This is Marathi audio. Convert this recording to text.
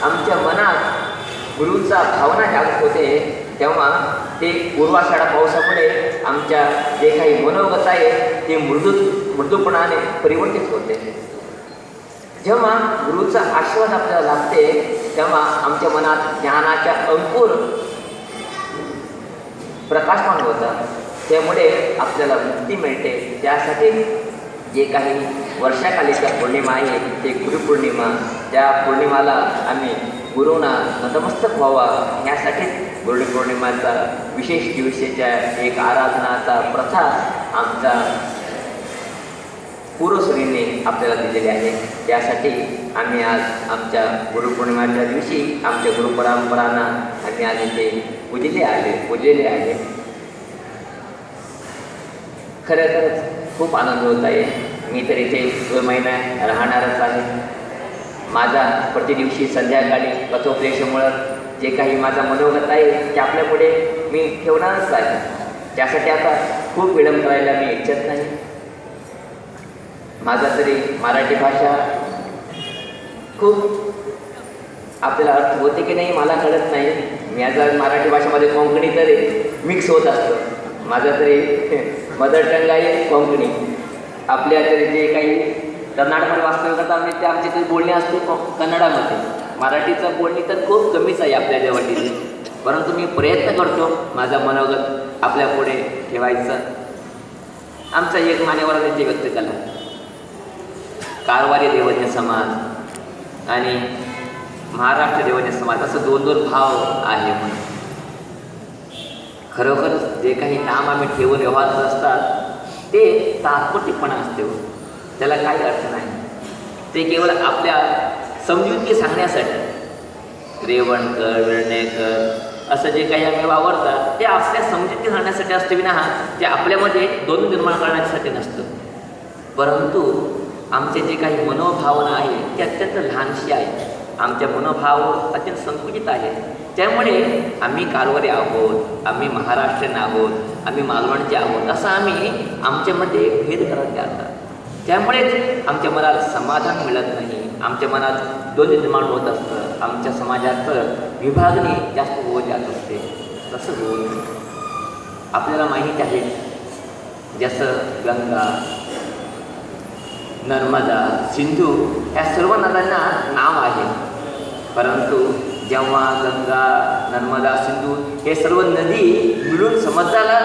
आमच्या मनात गुरूचा भावना जागृत होते, तेव्हा ते पूर्वाषाढा पावसामुळे आमच्या जे काही मनोगत आहे ते मृदूपणाने परिवर्तित होते. जेव्हा गुरूचा आशीर्वाद आपल्याला लाभते तेव्हा आमच्या मनात ज्ञानाच्या अंकुर प्रकाशमान होतात. त्यामुळे आपल्याला मुक्ती मिळते. त्यासाठी जे काही वर्षाकालीच्या पौर्णिमा आहे ते गुरुपौर्णिमा, त्या पौर्णिमाला आम्ही गुरूंना नतमस्तक व्हावा ह्यासाठीच गुरुपौर्णिमाचा विशेष दिवसाच्या एक आराधनाचा प्रथा आमचा पूर्वसुरीने आपल्याला दिलेली आहे. त्यासाठी आम्ही आज आमच्या गुरुपौर्णिमेच्या दिवशी आमच्या गुरुपरंपरांना आम्ही आज इथे पूजलेले आहे. खरंच खूप आनंद होत आहे. मी तर इथे 2 महिना राहणारच आहे. माझा प्रतिदिवशी संध्याकाळी कथोपदेशामुळं जे काही माझा मनोगत आहे ते आपल्यापुढे मी ठेवणारच आहे. त्यासाठी आता खूप विलंब करायला मी इच्छित नाही. माझा तरी मराठी भाषा खूप आपल्याला अर्थ होते की नाही मला कळत नाही. माझा मराठी भाषेमध्ये कोंकणी तरी मिक्स होत असतं. माझा तरी मदर टंग आहे कोंकणी. आपल्या तरी जे काही कर्नाटकमध्ये वास्तव्य करता आम्ही ते आमचे तरी बोलणे असते कन्नडामध्ये. मराठीचं बोलणी तर खूप कमीच आहे आपल्या जवळ, परंतु मी प्रयत्न करतो माझा मनोगत आपल्यापुढे ठेवायचा. आमचा एक मान्यवरांची व्यक्त केला कारवारी देवज्ञ समाज आणि महाराष्ट्र देवज्ञ समाज, असं 2 भाव आहे. म्हणून खरोखरच जे काही नाम आम्ही ठेवून व्यवहारच असतात ते तात्पुरतेपणा असते. त्याला काही अर्थ नाही. ते केवळ आपल्या समजुती सांगण्यासाठी रेवणकर वेळणेकर असं जे काही आम्ही वावरतात ते आपल्या समजुती सांगण्यासाठी असते विना ते आपल्यामध्ये द्वंद्व निर्माण करण्यासाठी नसतं. परंतु आमचे जे काही मनोभावना आहे ते अत्यंत लहानशी आहे. आमच्या मनोभाव अत्यंत संकुचित आहे. त्यामुळे आम्ही कारवारी आहोत, आम्ही महाराष्ट्रीयन आहोत, आम्ही मालवणचे आहोत असं आम्ही आमच्यामध्ये भेद करत जातात. त्यामुळेच आमच्या मनात समाधान मिळत नाही. आमच्या मनात द्वंद्व निर्माण होत असतं. आमच्या समाजाचं विभागणी जास्त होत जात असते. तसं होत नाही. आपल्याला माहीत आहे जसं गंगा, नर्मदा, सिंधू ह्या सर्व नद्यांना नाव आहे. परंतु जेव्हा गंगा, नर्मदा, सिंधू हे सर्व नदी मिळून समुद्राला